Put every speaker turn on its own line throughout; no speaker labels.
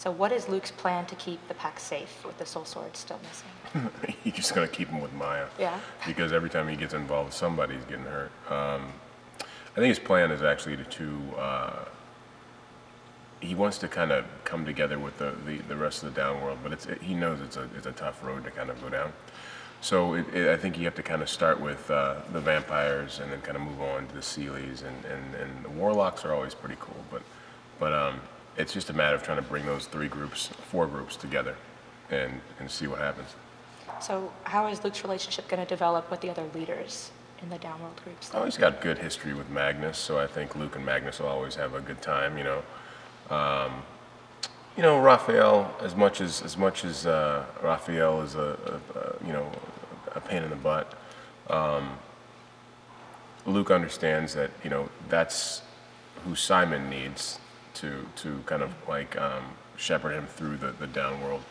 So what is Luke's plan to keep the pack safe with the soul sword still missing?
He's just gonna keep him with Maya.
Yeah.
Because every time he gets involved, somebody's getting hurt. I think his plan is actually he wants to kind of come together with the rest of the Downworld, but he knows it's a tough road to kind of go down. So I think you have to kind of start with the vampires and then kind of move on to the Seelies, and the Warlocks are always pretty cool, but it's just a matter of trying to bring those four groups together and see what happens.
So how is Luke's relationship going to develop with the other leaders in the Downworld groups?
Oh, he's got good history with Magnus, so I think Luke and Magnus will always have a good time, Raphael, as much as Raphael is a pain in the butt, Luke understands that, that's who Simon needs to kind of like shepherd him through the Downworld.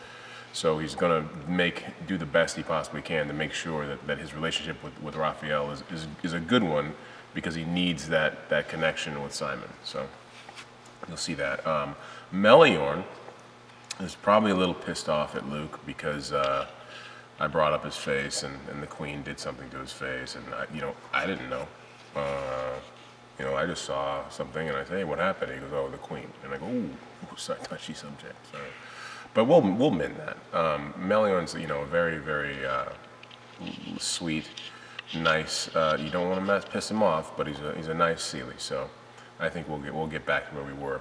So he's going to do the best he possibly can to make sure that his relationship with Raphael is a good one, because he needs that connection with Simon. So you'll see that. Meliorn is probably a little pissed off at Luke because I brought up his face and the Queen did something to his face, and I didn't know. I just saw something and I say, hey, what happened? He goes, oh, the Queen. And I go, ooh, sorry, touchy subject, sorry. But we'll mend that. Meliorn's, a very, very sweet, nice. You don't want to piss him off, but he's a nice Seelie. So I think we'll get back to where we were.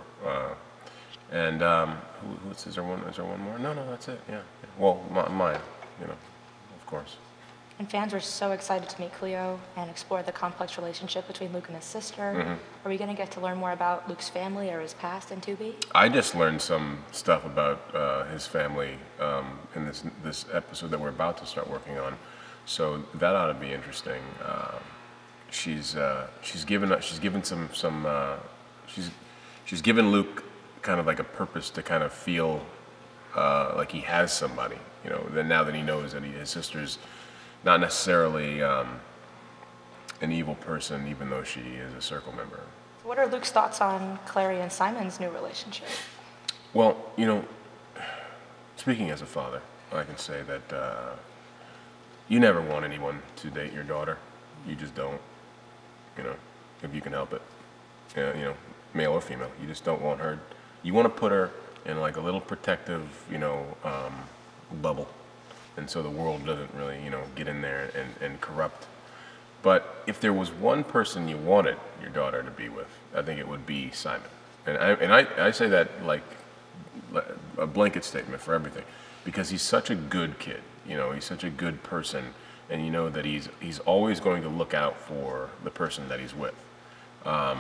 Is there one more? No, that's it. Yeah. Well, mine. Of course.
And fans were so excited to meet Cleo and explore the complex relationship between Luke and his sister. Mm-hmm. Are we going to get to learn more about Luke's family or his past in 2B?
I just learned some stuff about his family in this episode that we're about to start working on, so that ought to be interesting. She's given Luke kind of like a purpose to kind of feel like he has somebody. Then now that he knows that his sister's not necessarily an evil person, even though she is a Circle member.
What are Luke's thoughts on Clary and Simon's new relationship?
Well, speaking as a father, I can say that you never want anyone to date your daughter. You just don't, if you can help it. Male or female, you just don't want her. You want to put her in like a little protective, bubble. And so the world doesn't really, get in there and corrupt. But if there was one person you wanted your daughter to be with, I think it would be Simon. And I say that like a blanket statement for everything, because he's such a good kid. He's such a good person, and that he's always going to look out for the person that he's with. Or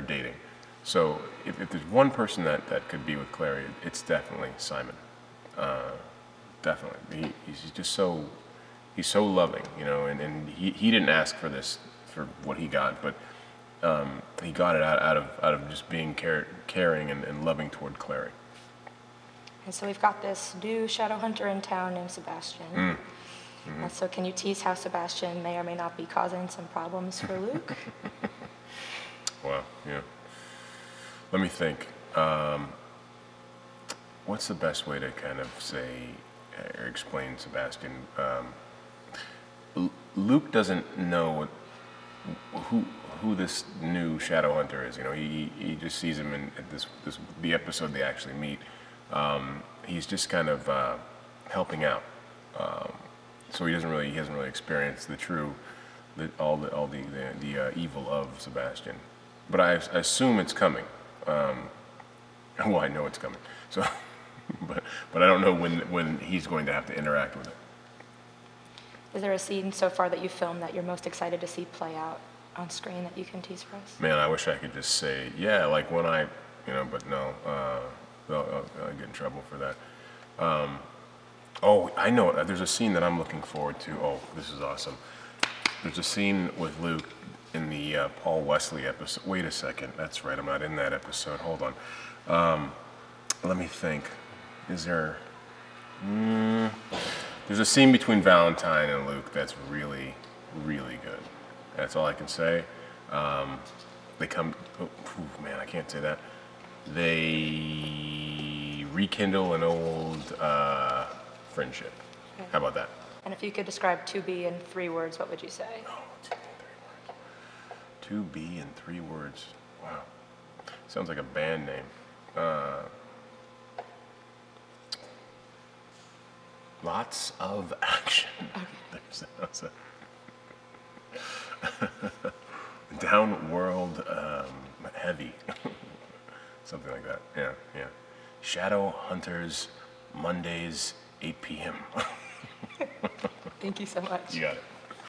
dating. So if there's one person that could be with Clary, it's definitely Simon. Definitely. He's just so loving, and he didn't ask for this, for what he got, but he got it out of just being caring and loving toward Clary.
And so we've got this new Shadowhunter in town named Sebastian. Mm-hmm. So can you tease how Sebastian may or may not be causing some problems for Luke?
Wow, yeah. Let me think. What's the best way to kind of say or explain Sebastian? Luke doesn't know who this new Shadowhunter is. He just sees him in the episode they actually meet. He's just kind of helping out. So he hasn't really experienced all the evil of Sebastian. But I assume it's coming. Well, I know it's coming. So, but I don't know when he's going to have to interact with it.
Is there a scene so far that you filmed that you're most excited to see play out on screen that you can tease for us?
Man, I wish I could just say, yeah, like when but no, I'll get in trouble for that. I know, there's a scene that I'm looking forward to. Oh, this is awesome. There's a scene with Luke in the Paul Wesley episode. Wait a second, that's right, I'm not in that episode. Hold on. Let me think. Is there... There's a scene between Valentine and Luke that's really, really good. That's all I can say. They come... Oh, man, I can't say that. They rekindle an old friendship.
Okay.
How about that?
And if you could describe 2B in 3 words, what would you say?
Oh, 2B in 3 words. Wow. Sounds like a band name. Lots of action. Okay. Downworld, heavy. Something like that. Yeah, yeah. Shadowhunters, Mondays, 8 p.m.
Thank you so much.
You got it.